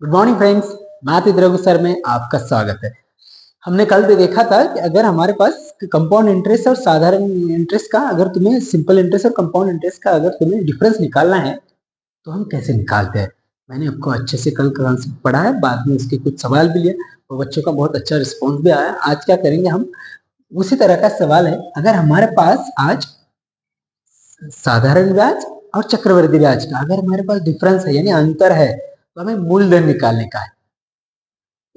Good morning friends, math with Raghu sir में आपका स्वागत है। हमने कल भी देखा था कि अगर हमारे पास कंपाउंड इंटरेस्ट और साधारण इंटरेस्ट का, अगर तुम्हें सिंपल इंटरेस्ट और कंपाउंड इंटरेस्ट का अगर तुम्हें डिफरेंस निकालना है तो हम कैसे निकालते हैं। मैंने आपको अच्छे से कल कॉन्सेप्ट पढ़ा है, बाद में उसके कुछ सवाल भी लिए और बच्चों का बहुत अच्छा रिस्पॉन्स भी आया। आज क्या करेंगे हम, उसी तरह का सवाल है। अगर हमारे पास आज साधारण ब्याज और चक्रवृद्धि ब्याज का अगर हमारे पास डिफरेंस है यानी अंतर है तो हमें मूलधन निकालने का है।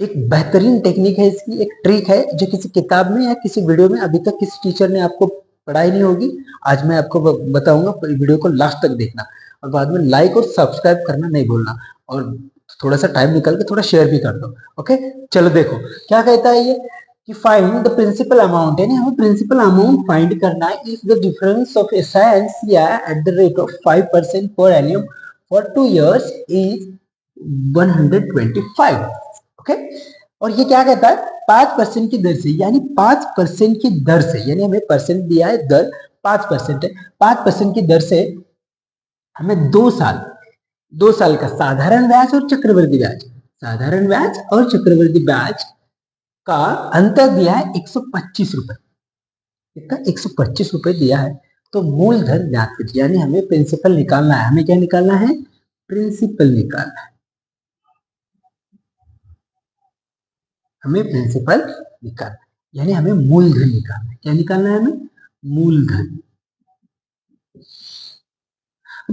एक बेहतरीन टेक्निक है इसकी, एक ट्रिक है जो किसी किताब में या किसी वीडियो में अभी तक किसी टीचर ने आपको पढ़ाई नहीं होगी। आज मैं आपको बताऊंगा, वीडियो को लास्ट तक देखना और बाद में लाइक और सब्सक्राइब करना नहीं भूलना और थोड़ा सा टाइम निकाल के थोड़ा शेयर भी कर दो। ओके, चलो देखो क्या कहता है ये कि फाइंड द प्रिंसिपल अमाउंट, यानी हमें प्रिंसिपल अमाउंट फाइंड करना है if the difference of SI and CI at the rate of 5% per annum for 2 years is 125। Okay, और ये क्या कहता है 5% की दर से, यानी 5% की दर से, यानी हमें परसेंट दिया है, दर 5% है। 5% की दर से हमें 2 साल का साधारण ब्याज और चक्रवृद्धि ब्याज, साधारण ब्याज और चक्रवृद्धि ब्याज का अंतर दिया है 125 रुपए। कितना? 125 रुपए दिया है। तो मूलधन ज्ञात कीजिए, यानी हमें प्रिंसिपल निकालना है। हमें क्या निकालना है? प्रिंसिपल निकालना है। हमें प्रिंसिपल निकालना है, यानी हमें मूलधन निकालना है। क्या निकालना है हमें? मूलधन।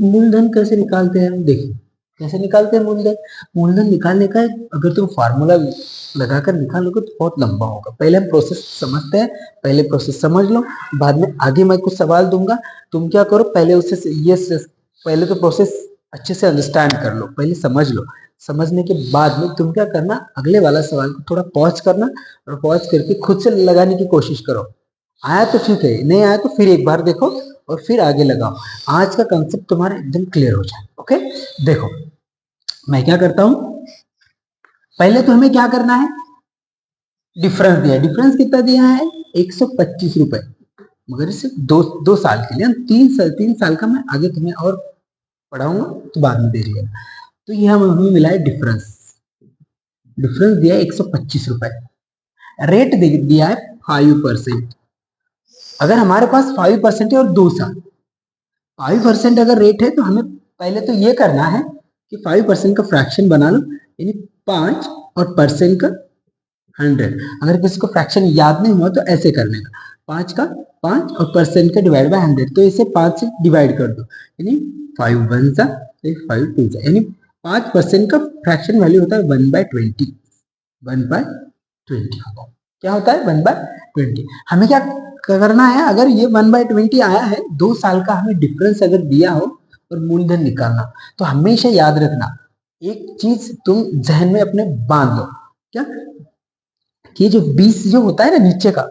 मूलधन कैसे निकालते हैं हम? देखिए कैसे निकालते हैं मूलधन। मूलधन निकालने का अगर तुम फार्मूला लगाकर निकालोगे तो बहुत लंबा होगा। पहले हम प्रोसेस समझते हैं, पहले प्रोसेस समझ लो, बाद में आगे मैं कुछ सवाल दूंगा, तुम क्या करो पहले उससे ये पहले तो प्रोसेस अच्छे से अंडरस्टैंड कर लो, पहले समझ लो। समझने के बाद में तुम क्या करना, अगले वाला सवाल को थोड़ा पॉज करना और पॉज करके खुद से लगाने की कोशिश करो। आया तो ठीक है, नहीं आया तो फिर एक बार देखो और फिर आगे लगाओ। आज का कंसेप्ट तुम्हारा एकदम क्लियर हो जाए। ओके, देखो मैं क्या करता हूं, पहले तो हमें क्या करना है, डिफरेंस दिया। डिफरेंस कितना दिया है? 125 रुपए, मगर सिर्फ दो साल के लिए। 3 साल का मैं आगे तुम्हें और पढ़ाऊंगा तो बाद में देख लेना। तो ये हमें मिला है डिफरेंस। डिफरेंस दिया है 125 रुपए। रेट दिया है 5%। अगर हमारे पास 5% है और 2 साल, 5% अगर रेट है तो हमें पहले तो ये करना है कि 5% का फ्रैक्शन बना लो, यानी 5 और परसेंट का 100। अगर किसी को फ्रैक्शन याद नहीं हुआ तो ऐसे करने का, 5 का 5 और परसेंट का डिवाइड बाय 100, तो इसे 5 से डिवाइड कर दो, यानी 5 1 सा 5 2 सा, यानी 5% का फ्रैक्शन वैल्यू होता है 1/20। 1/20 क्या होता है? 1/20। हमें क्या करना है, अगर ये 1/20 आया है, 2 साल का हमें डिफरेंस अगर दिया हो और मूलधन निकालना, तो हमेशा याद रखना एक चीज तुम जहन में अपने बांध लो। क्या? कि जो 20 जो होता है ना नीचे का,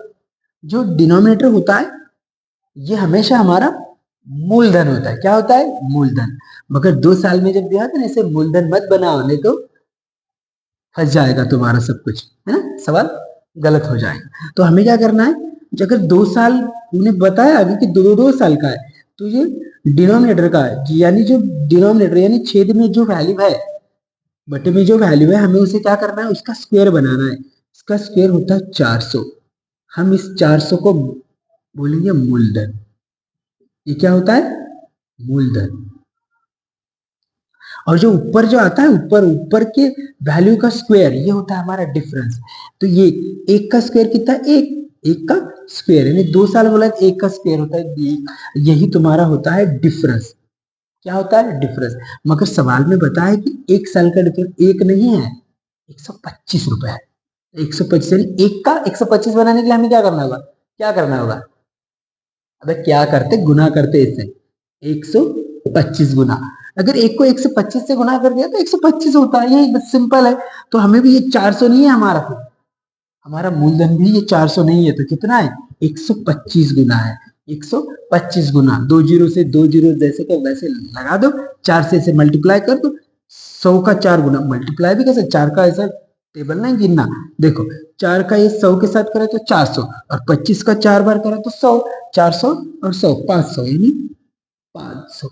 जो डिनोमिनेटर होता है, ये हमेशा हमारा मूलधन होता है। क्या होता है? मूलधन। मगर 2 साल में जब दिया था ना, इसे मूलधन मत बनाओ, नहीं तो फंस जाएगा तुम्हारा सब कुछ, है ना, सवाल गलत हो जाएगा। तो हमें क्या करना है, अगर 2 साल उन्हें बताया अभी कि 2 साल का है, तो ये डिनोमिनेटर का है, यानी जो डिनोमिनेटर यानी छेद में जो वैल्यू है, बटे में जो वैल्यू है, हमें उसे क्या करना है, उसका स्क्वायर बनाना है। इसका स्क्वायर होता है 400। हम इस 400 को बोलेंगे मूलधन। ये क्या होता है? मूलधन। और जो ऊपर जो आता है, ऊपर ऊपर के वैल्यू का स्क्वायर, ये होता है हमारा डिफरेंस। तो ये एक का स्क्वायर कितना? एक का स्क्वायर, यानी 2 साल बोला तो एक का स्क्वायर होता है, यही तुम्हारा होता है डिफरेंस। क्या होता है? डिफरेंस। मगर सवाल में बताया कि 1 साल का डिफरेंस एक नहीं है, 125 रुपए है। 125 यानी एक का 125 बनाने के लिए हमें क्या करना होगा? क्या करना होगा? अबे क्या करते, गुना करते इससे, 125 गुना। अगर एक को 125 से गुना कर दिया तो 125 होता है, यही बस सिंपल है। तो हमें भी ये 400 नहीं है हमारा, फिर हमारा मूलधन भी ये 400 नहीं है, तो कितना है? 125 गुना है। 125 गुना, 2 जीरो से 2 जीरो जैसे का वैसे लगा दो, 4 से इसे मल्टीप्लाई कर दो। 100 का 4 गुना, मल्टीप्लाई भी कैसे, 4 का ऐसा टेबल नहीं गिनना। देखो 4 का ये 100 के साथ करे तो 400, और 25 का 4 बार करे तो 100। 400 और 100 500, यानी 500,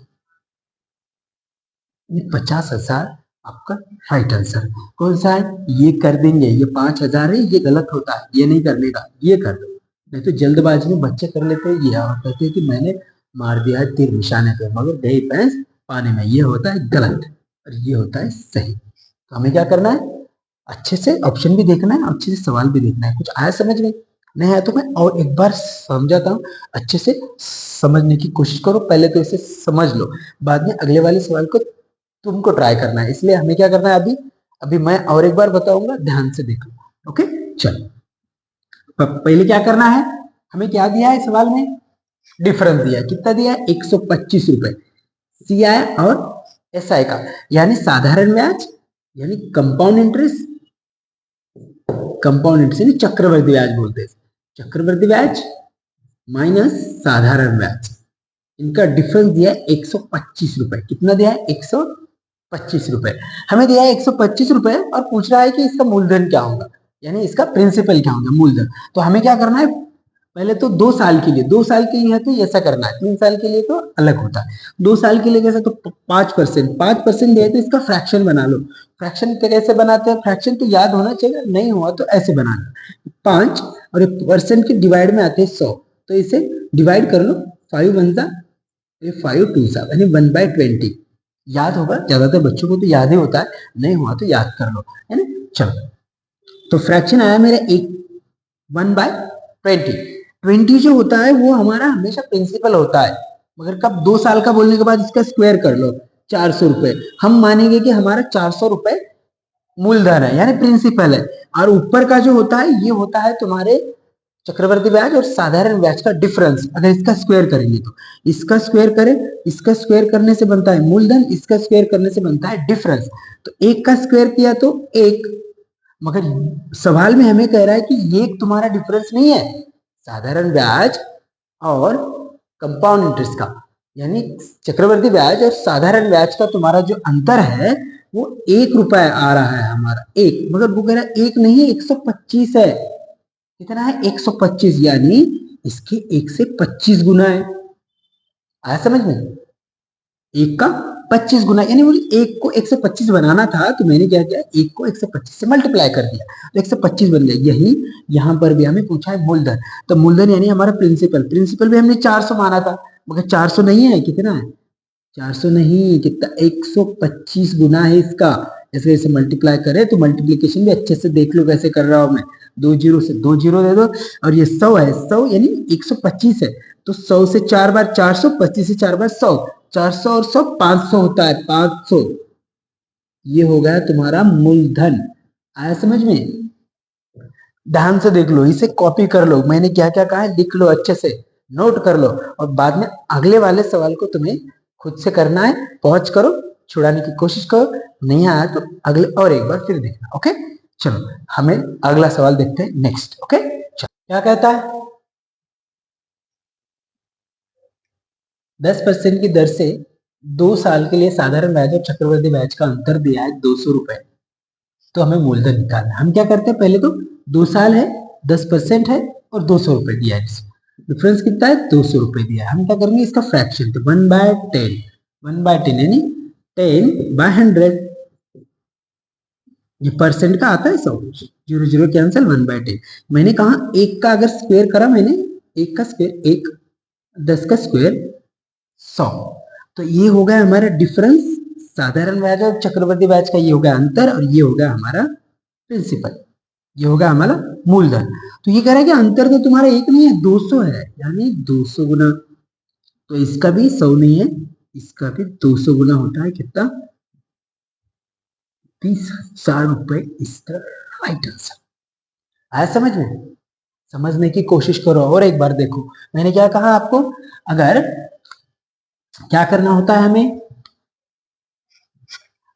50,000 आपका राइट आंसर कौन सा है? ये कर देंगे, ये 5,000 है, ये गलत होता है, ये नहीं करने का, ये कर दो। नहीं तो जल्दबाजी में बच्चे कर लेते हैं ये और कहते हैं कि मैंने मार दिया है तीर निशाने पे, मगर गई भैंस पानी में। ये होता है गलत और ये होता है सही। तो हमें क्या करना है? अच्छे से ऑप्शन भी देखना है, अच्छे से सवाल भी देखना है। कुछ आया समझ में? नहीं आया तो मैं और एक बार समझाता हूँ, अच्छे से समझने की कोशिश करो। पहले तो इसे समझ लो, बाद में अगले वाले सवाल को तुमको ट्राई करना है। इसलिए हमें क्या करना है? अभी अभी मैं और एक बार बताऊंगा, ध्यान से देखो। ओके, चलो। पहले क्या करना है? हमें क्या दिया है सवाल में? डिफरेंस दिया है। कितना दिया है? 125 रुपए सी आई और एस आई का, यानी साधारण ब्याज, यानी कंपाउंड इंटरेस्ट। कंपाउंड इंटरेस्ट यानी चक्रवर्ती ब्याज बोलते हैं। चक्रवर्ती ब्याज माइनस साधारण ब्याज, इनका डिफरेंस दिया है 125 रुपए। कितना दिया है? 125 रुपए। हमें दिया है 125 रुपए और पूछ रहा है कि इसका मूलधन क्या होगा, यानी इसका प्रिंसिपल क्या होगा, मूलधन। तो हमें क्या करना है? पहले तो 2 साल के लिए, 2 साल के लिए है तो ऐसा करना है, 3 साल के लिए तो अलग होता है। 2 साल के लिए कैसे? तो 5%, 5% दिया है तो इसका फ्रैक्शन बना लो। फ्रैक्शन कैसे बनाते हैं? फ्रैक्शन तो याद होना चाहिए, नहीं हुआ तो ऐसे बनाना। 5 और परसेंट के डिवाइड में आते हैं 100, तो इसे डिवाइड कर लो। 5 वन जा, 5 टू सा, यानी 1/20। याद होगा, ज्यादातर बच्चों को तो याद ही होता है, नहीं हुआ तो याद कर लो, है ना। चलो, तो फ्रैक्शन आया मेरा एक 1/20। 20 जो होता है वो हमारा हमेशा प्रिंसिपल होता है, मगर कब? 2 साल का बोलने के बाद इसका स्क्वायर कर लो, 400 रुपए। हम मानेंगे कि हमारा 400 रुपए मूलधन है, यानी प्रिंसिपल है। और ऊपर का जो होता है ये होता है तुम्हारे चक्रवर्ती ब्याज और साधारण ब्याज का डिफरेंस। अगर इसका स्क्वायर करेंगे तो इसका स्क्वायर करें, इसका स्क्वायर करने से बनता है मूलधन, इसका स्क्वायर करने से बनता है डिफरेंस। तो एक का स्क्वायर किया तो एक, मगर सवाल में हमें कह रहा है कि ये तुम्हारा डिफरेंस नहीं है, साधारण ब्याज और कंपाउंड इंटरेस्ट का, यानी चक्रवर्ती ब्याज और साधारण ब्याज का तुम्हारा जो अंतर है वो 1 रुपया आ रहा है हमारा, एक। मगर वो कह रहा है एक नहीं, 125 है। कितना है? 125, यानी इसके 1 से 25 गुना है। आया समझ में? एक का 25 गुना, यानी मुझे एक को 1 से 25 बनाना था तो मैंने क्या किया? एक को 1 से 25 से मल्टीप्लाई कर दिया तो 1 से 25 बन गया। यही यहाँ पर भी हमें पूछा है मूलधन। तो मूलधन यानी हमारा प्रिंसिपल, प्रिंसिपल भी हमने 400 माना था, मगर 400 नहीं है। कितना है? 400 नहीं, कितना? 125 गुना है इसका। ऐसे ऐसे मल्टीप्लाई करे तो मल्टीप्लीकेशन भी अच्छे से देख लो कैसे कर रहा हूं मैं। 2 जीरो से 2 जीरो दे दो, और ये 100 है, 100 यानी 125 है, तो 100 से 4 बार 400, 25 से 4 बार 100, 400 और 100 500 होता है, 500। ये हो गया तुम्हारा मूलधन। आया समझ में? ध्यान से देख लो, इसे कॉपी कर लो, मैंने क्या क्या कहा है लिख लो, अच्छे से नोट कर लो, और बाद में अगले वाले सवाल को तुम्हें खुद से करना है। पहुंच करो, छुड़ाने की कोशिश करो, नहीं आया तो अगले और एक बार फिर देखना। ओके, चलो हमें अगला सवाल देखते हैं नेक्स्ट। ओके, चलो क्या कहता है? 10% की दर से 2 साल के लिए साधारण ब्याज और चक्रवृद्धि ब्याज का अंतर दिया है 200 रुपए। तो हमें मूलधन निकालना है। हम क्या करते हैं? पहले तो 2 साल है, 10% है और 200 रुपए दिया है। डिफरेंस कितना है? 200 रुपए दिया है। हम क्या करेंगे? इसका फ्रैक्शन, तो 1/10, 1/10 यानी 10/100। ये परसेंट का आता है 100, जीरो जीरो कैंसिल, 1/10। मैंने कहा एक का अगर स्क्वायर करा, मैंने एक का स्क्वायर एक, 10 का स्क्वायर 100, तो ये हो गया हमारा डिफरेंस। साधारण ब्याज और चक्रवर्ती ब्याज का ये हो गया अंतर, और ये हो गया हमारा प्रिंसिपल, ये होगा हमारा मूलधन। तो ये कह रहा है कि अंतर तो तुम्हारा एक नहीं है, 200 है, यानी 200 गुना। तो इसका भी 100 नहीं है, इसका भी 200 गुना होता है। कितना? 30,000 रुपए इसका राइट आंसर। आया समझ में? समझने की कोशिश करो और एक बार देखो, मैंने क्या कहा आपको? अगर क्या करना होता है हमें,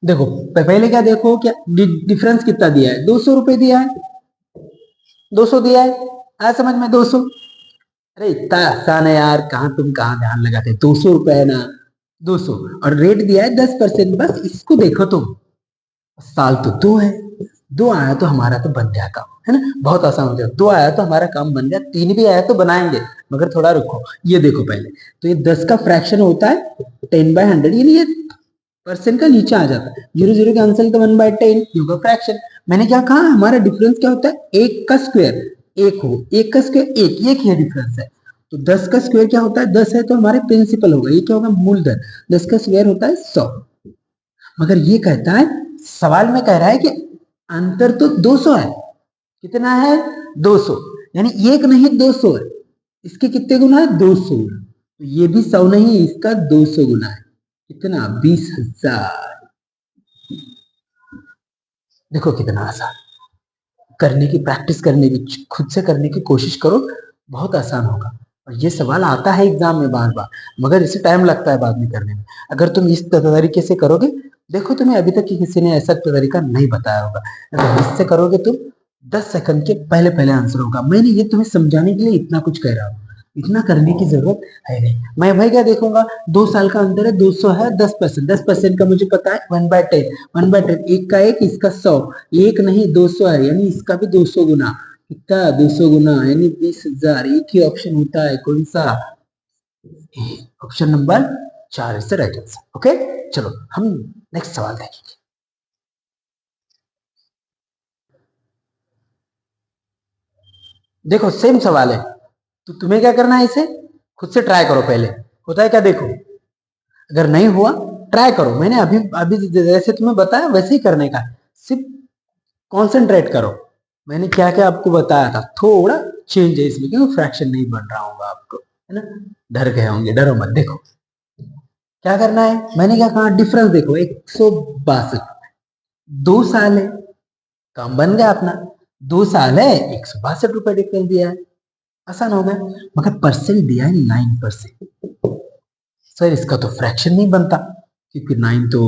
देखो पहले क्या देखो, क्या डिफरेंस कितना दिया है? 200 रुपए दिया है, 200 दिया है। आया समझ में? 200। अरे इतना आसान है यार, कहाँ ध्यान लगाते? 200 रुपए है ना, 200, और रेट दिया है 10%। बस इसको देखो तुम, साल तो 2 है, 2 आया तो हमारा तो बन गया काम, है ना। बहुत आसान हो गया, 2 आया तो हमारा काम बन गया, 3 भी आया तो बनाएंगे, मगर थोड़ा रुको। ये देखो पहले, तो ये 10 का फ्रैक्शन होता है 10/100, यानी ये परसेंट का नीचे आ जाता है, 0 0 कैंसिल तो 1/10 होगा फ्रैक्शन। मैंने क्या कहा, हमारा डिफरेंस क्या होता है, एक का स्क्वायर एक हो, एक का स्क्वायर एक, ये क्या डिफरेंस है। तो 10 का स्क्वायर क्या होता है, 10 है तो हमारे प्रिंसिपल होगा, ये क्या होगा, मूलधन। 10 का स्क्वायर होता है 100। मगर ये कहता है, सवाल में कह रहा है कि अंतर तो 200 है। कितना है, 200, यानी एक नहीं 200 है। इसके कितने गुना है, 200 गुना। तो ये भी 100 नहीं, इसका 200 गुना है। कितना, 20,000। देखो कितना आसान, करने की प्रैक्टिस करने की, खुद से करने की कोशिश करो, बहुत आसान होगा। और ये सवाल आता है एग्जाम में बार बार, मगर इसे टाइम लगता है बाद में करने में। अगर तुम इस तरीके से करोगे, देखो तुम्हें अभी तक किसी ने ऐसा तरीका नहीं बताया होगा। अगर इससे करोगे तुम 10 सेकंड के पहले पहले आंसर होगा। मैंने ये तुम्हें समझाने के लिए इतना कुछ कह रहा हूँ, इतना करने की जरूरत है नहीं। मैं भाई क्या देखूंगा, 2 साल का अंतर है, 200 है, 10%, 10% का मुझे पता है 1/10, 1/10, एक का एक, इसका 100, एक नहीं 200 है, यानी इसका भी 200 गुना। कितना, 200 गुना, यानी 20,000। एक ही ऑप्शन होता है, कौन सा, option number 4 is the right answer. Okay, चलो हम नेक्स्ट सवाल देखेंगे। देखो सेम सवाल है, तो तुम्हें क्या करना है, इसे खुद से ट्राई करो पहले, होता है क्या देखो। अगर नहीं हुआ, ट्राई करो, मैंने अभी अभी जैसे तुम्हें बताया वैसे ही करने का, सिर्फ कॉन्सेंट्रेट करो। मैंने क्या क्या आपको बताया था, थोड़ा चेंज है इसमें, क्योंकि फ्रैक्शन नहीं बन रहा होगा आपको, है ना। डर गए होंगे, डरो मत। देखो क्या करना है, मैंने क्या कहा, डिफरेंस देखो, 162, 2 साल है, काम बन गया अपना। 2 साल है, 162 रुपए डिफरेंस दिया है, आसान हो गया। मगर परसेंट दिया है 9%। सर इसका तो फ्रैक्शन नहीं बनता, क्योंकि 9 तो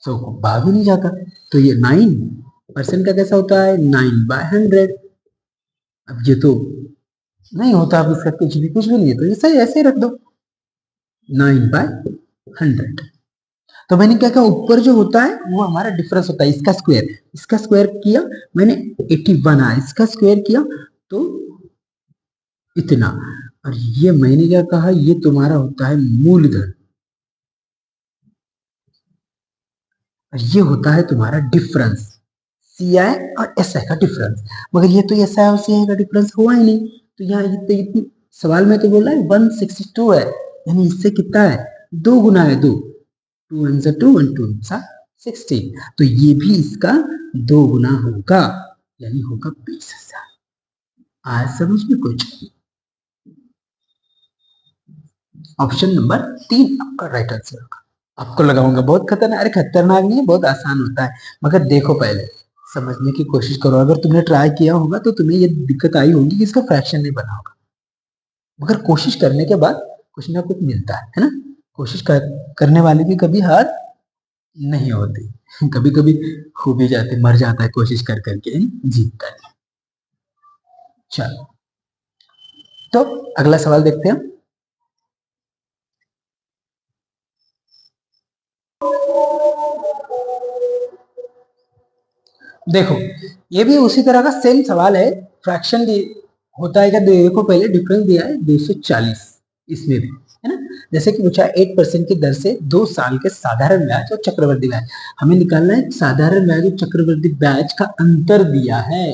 100 को भाग ही नहीं जाता। तो ये 9% का कैसा होता है, 9/100। अब ये तो नहीं होता, अब इसका कुछ भी नहीं है, तो इसे ऐसे ही रख दो, 9/100। तो मैंने क्या कहा, ऊपर जो होता है वो हमारा डिफरेंस होता है, इसका स्क्वायर किया मैंने 81 आया, इसका स्क्वायर किया तो इतना। और ये मैंने क्या कहा, ये तुम्हारा होता है मूलधन, और ये होता है तुम्हारा डिफरेंस, सी आई और एस आई का डिफरेंस। मगर ये तो एस आई और सी आई का डिफरेंस हुआ ही नहीं। तो यहाँ इतने सवाल में तो बोला है 162 है, यानी इससे कितना है, 2 गुना है, 2 वन 2 1 2 16। तो ये भी इसका 2 गुना होगा, यानी होगा 20,000। आज समझ में कुछ, ऑप्शन नंबर 3 आपका राइट आंसर होगा। आपको लगाऊंगा बहुत खतरनाक, अरे खतरनाक नहीं है, बहुत आसान होता है। मगर देखो पहले समझने की कोशिश करो, अगर तुमने ट्राई किया होगा तो तुम्हें ये दिक्कत आई होगी कि इसका फ्रैक्शन नहीं बना होगा। मगर कोशिश करने के बाद कुछ ना कुछ मिलता है ना। करने वाले की कभी हार नहीं होती, कभी कभी खो भी जाते, मर जाता है कोशिश कर करके जीतता है। चलो, तो अगला सवाल देखते हैं। देखो ये भी उसी तरह का सेम सवाल है, फ्रैक्शन होता है क्या, देखो पहले डिफरेंस दिया है 240, इसमें भी है ना। जैसे कि पूछा 8% की दर से 2 साल के साधारण ब्याज और चक्रवृद्धि ब्याज, हमें निकालना है साधारण ब्याज और चक्रवृद्धि ब्याज का अंतर दिया है,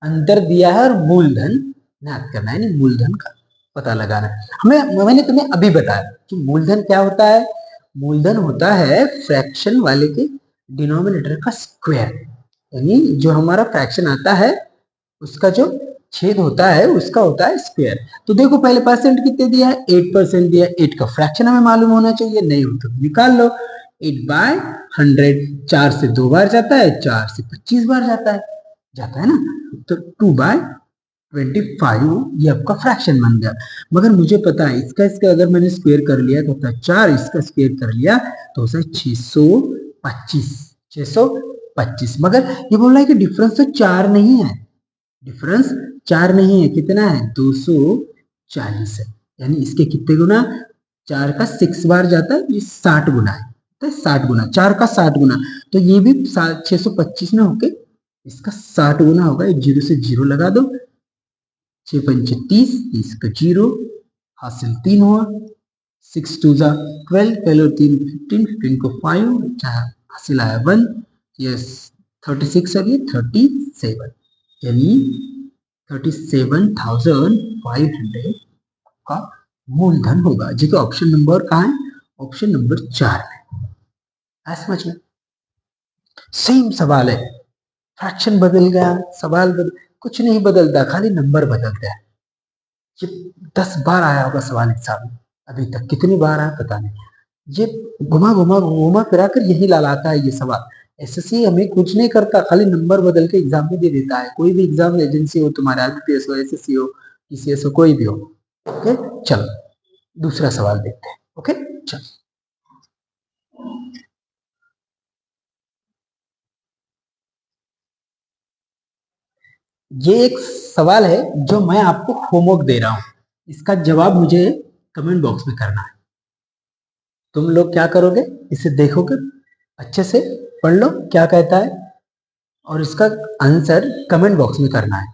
और मूलधन ज्ञात करना है, यानी मूलधन का पता लगाना है हमें। मैंने तुम्हें अभी बताया कि मूलधन क्या होता है, मूलधन होता है फ्रैक्शन वाले के डिनोमिनेटर का स्क्वायर, यानी जो हमारा फ्रैक्शन आता है उसका जो छेद होता है उसका होता है स्क्वायर। तो देखो पहले परसेंट कितने दिया है, 8% दिया है, 8 का फ्रैक्शन हमें मालूम होना चाहिए, नहीं हो तो निकाल लो। 8/100, 4 से 2 बार जाता है, 4 से 25 बार जाता है ना। तो 2/25 ये आपका फ्रैक्शन बन गया। मगर मुझे पता है इसका अगर मैंने स्क्वायर कर लिया तो होता है 4, इसका स्क्वायर कर लिया तो होता है 625। मगर ये बोल रहा है कि डिफरेंस तो 4 नहीं है, डिफरेंस 4 नहीं है, कितना है, 240 है। यानी इसके कितने गुना, 4 का 6 बार जाता है, ये 60 गुना है, तो 60 गुना, 4 का 60 गुना। तो ये भी 625 ना होके इसका 60 गुना होगा। एक जीरो से जीरो लगा दो, 6 पंचे 30, 30 का जीरो, हासिल 3 हुआ, 6 टू जा 12, 12 और 3 15, 15 को 5, हासिल आया 1, यस 36 और ये 37, यानी 37,500 का मूलधन होगा, जो कि ऑप्शन नंबर कहाँ है, ऑप्शन नंबर 4 में। समझ में सेम सवाल है, फ्रैक्शन बदल गया, सवाल कुछ नहीं बदलता, खाली नंबर बदलता है। ये 10 बार आया होगा सवाल एग्जाम में, अभी तक कितनी बार आया पता नहीं। ये घुमा घुमा घुमा फिरा कर यही लाता है ये सवाल। एसएससी हमें कुछ नहीं करता, खाली नंबर बदल के एग्जाम में दे देता है। कोई भी एग्जाम एजेंसी हो, तुम्हारा आईपीएस हो, एसएससी हो, पीसीएस हो, कोई भी हो। ओके चलो दूसरा सवाल देखते हैं। ओके चलो, ये एक सवाल है जो मैं आपको होमवर्क दे रहा हूं, इसका जवाब मुझे कमेंट बॉक्स में करना है। तुम लोग क्या करोगे, इसे देखोगे, अच्छे से पढ़ लो क्या कहता है, और इसका आंसर कमेंट बॉक्स में करना है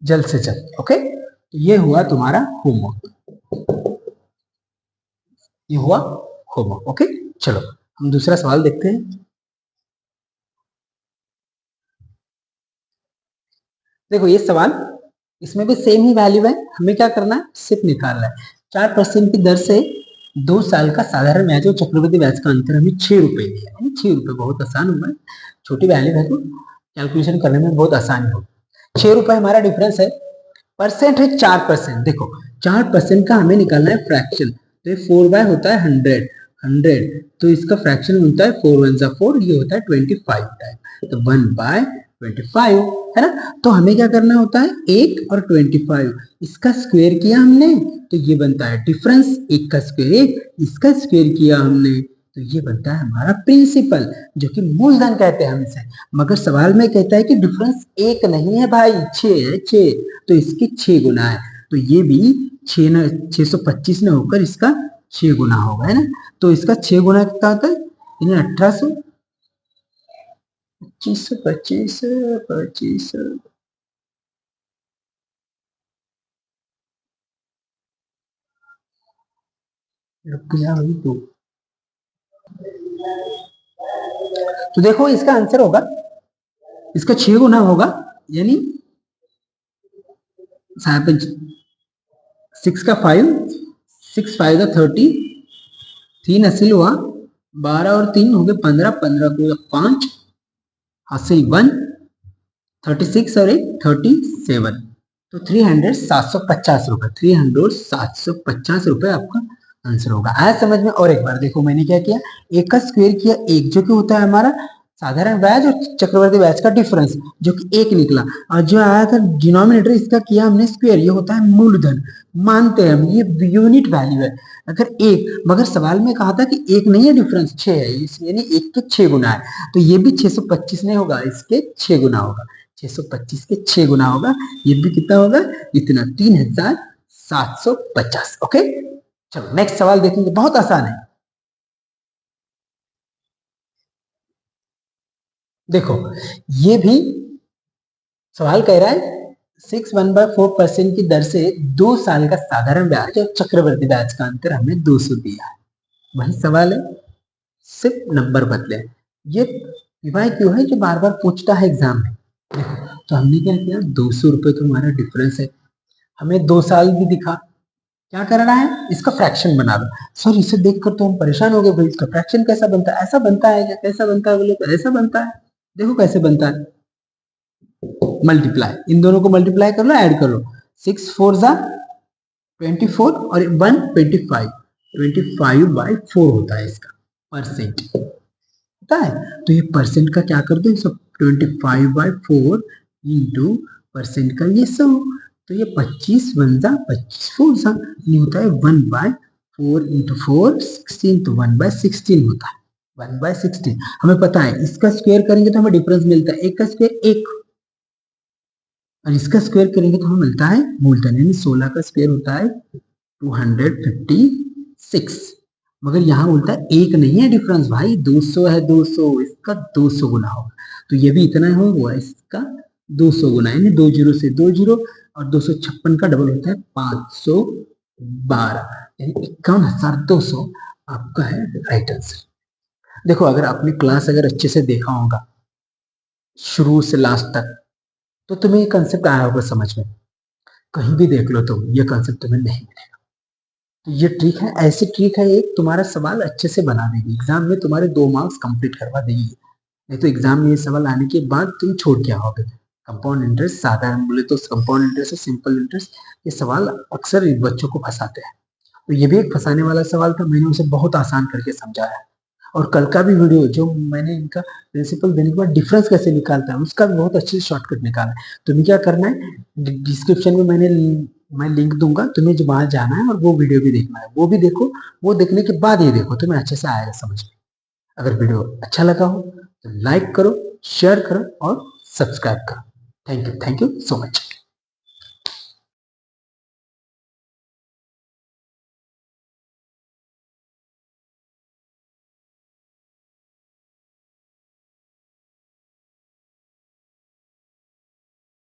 जल्द से जल्द। ओके, तो ये हुआ तुम्हारा होमवर्क, ये हुआ होमवर्क। ओके चलो हम दूसरा सवाल देखते हैं। देखो ये सवाल, इसमें भी सेम ही वैल्यू है, हमें क्या करना है, सिर्फ निकालना है। 4% की दर से 2 साल का साधारण ब्याज और चक्रवृद्धि ब्याज का अंतर हमें 6 रुपए दिया है। 6 रुपए बहुत आसान हुआ है, छोटी वैल्यू है तो कैलकुलेशन करने में बहुत आसानी होगी। 6 रुपए हमारा डिफरेंस है, परसेंट है 4%। देखो 4% का हमें निकालना है फ्रैक्शन, तो ये 4 होता है 100, तो इसका फ्रैक्शन होता है 4 1 4, ये होता है 25 टाइम, तो 1/25 है ना। तो हमें क्या करना होता है, 1 और 25 इसका स्क्वायर किया हमने, तो ये बनता है डिफरेंस। 1 का स्क्वायर 1, इसका स्क्वायर किया हमने, तो ये बनता है हमारा प्रिंसिपल, जो कि मूलधन कहते हैं हम इसे। मगर सवाल में कहता है कि डिफरेंस 1 नहीं है भाई, 6 है, 6, तो इसके 6 गुना है, तो ये भी 6 ना 625 ना होकर इसका 6 गुना होगा, है ना। तो इसका 6 गुना कितना होता है, यानी 1800, 25 25 रुक जा अभी तो देखो इसका आंसर होगा, इसका 6 गुना होगा, यानी 6 का 5, 6 5 का 30, 3 हासिल हुआ, 12 और 3 हो गए 15, 15 को 5 हासिल 1, 36 और 1 37, तो 300 750 रुपए, 300 750 रुपए आपका आंसर होगा। आया समझ में। और एक बार देखो मैंने क्या किया, 1 का स्क्वायर किया, 1 जो कि होता है हमारा साधारण ब्याज और चक्रवर्ती ब्याज का डिफरेंस, जो कि 1 निकला, और जो आया था डिनोमिनेटर इसका किया हमने स्क्वायर, ये होता है मूलधन। मानते हैं हम ये यूनिट वैल्यू है। अगर 1, मगर सवाल में कहा था कि 1 नहीं है डिफरेंस, 6 है, यानी 1 के 6 गुना है, तो ये भी 625 नहीं होगा, इसके 6 गुना होगा, 625 के 6 गुना होगा, ये भी कितना होगा, इतना 3750। ओके चलो नेक्स्ट सवाल देखेंगे, बहुत आसान है। देखो ये भी सवाल कह रहा है 6 1/4% की दर से 2 साल का साधारण ब्याज और चक्रवर्ती ब्याज का अंतर हमें 200 दिया है। वही सवाल है, सिर्फ नंबर बदले। ये विवाह क्यों है जो बार बार पूछता है एग्जाम में। देखो तो हमने क्या किया, 200 रुपए तो हमारा डिफरेंस है, हमें 2 साल भी दिखा, क्या करना है, इसका फ्रैक्शन बना दो। सर इसे देखकर तो हम परेशान हो गए, भाई इसका फ्रैक्शन कैसा बनता है, ऐसा बनता है क्या, कैसा बनता है, बोले तो ऐसा बनता है। देखो कैसे बनता है, मल्टीप्लाई, इन दोनों को मल्टीप्लाई कर लो, ऐड कर लो, 6 4 जा 24 और 1 25, 25/4 होता है इसका परसेंट, होता है। तो ये परसेंट का क्या कर दो, सब 25/4 इंटू परसेंट का ये 100, तो ये 25 1 जा 25 4 जा, ये होता है 1/4 इंटू 4 16, तो 1/16 होता है, 1/16। हमें पता है इसका स्क्वायर करेंगे तो हमें डिफरेंस मिलता है, 1 का स्क्वायर 1, और इसका स्क्वायर करेंगे तो हमें मिलता है मूलधन, यानी 16 का स्क्वायर होता है 256। मगर यहाँ बोलता है 1 नहीं है डिफरेंस भाई, 200 है, 200, इसका 200 गुना होगा, तो ये भी इतना होगा, इसका 200 गुना, यानी 2 जीरो से 2 जीरो, और 256 का डबल होता है 512, यानी 51,200 आपका है राइट आंसर। देखो अगर आपने क्लास अगर अच्छे से देखा होगा शुरू से लास्ट तक तो तुम्हें ये कंसेप्ट आया होगा समझ में। कहीं भी देख लो तुम ये कंसेप्ट तुम्हें नहीं मिलेगा। तो ये ट्रिक है, ऐसी ट्रिक है एक तुम्हारा सवाल अच्छे से बना देगी, एग्जाम में तुम्हारे 2 मार्क्स कंप्लीट करवा देगी। नहीं तो एग्जाम में ये सवाल आने के बाद तुम छोड़ के आओगे। कंपाउंड इंटरेस्ट, साधारण बोले तो कंपाउंड इंटरेस्ट और सिंपल इंटरेस्ट, ये सवाल अक्सर बच्चों को फंसाते हैं। तो ये भी एक फंसाने वाला सवाल था, मैंने उसे बहुत आसान करके समझाया। और कल का भी वीडियो जो मैंने इनका प्रिंसिपल देने के बाद डिफरेंस कैसे निकालता है उसका भी बहुत अच्छे से शॉर्टकट निकाला है। तुम्हें क्या करना है, डिस्क्रिप्शन में मैं लिंक दूंगा, तुम्हें जो वहां जाना है और वो वीडियो भी देखना है, वो भी देखो। वो देखने के बाद ये देखो, तुम्हें अच्छे से आएगा समझ में। अगर वीडियो अच्छा लगा हो तो लाइक करो, शेयर करो और सब्सक्राइब करो। Thank you so much.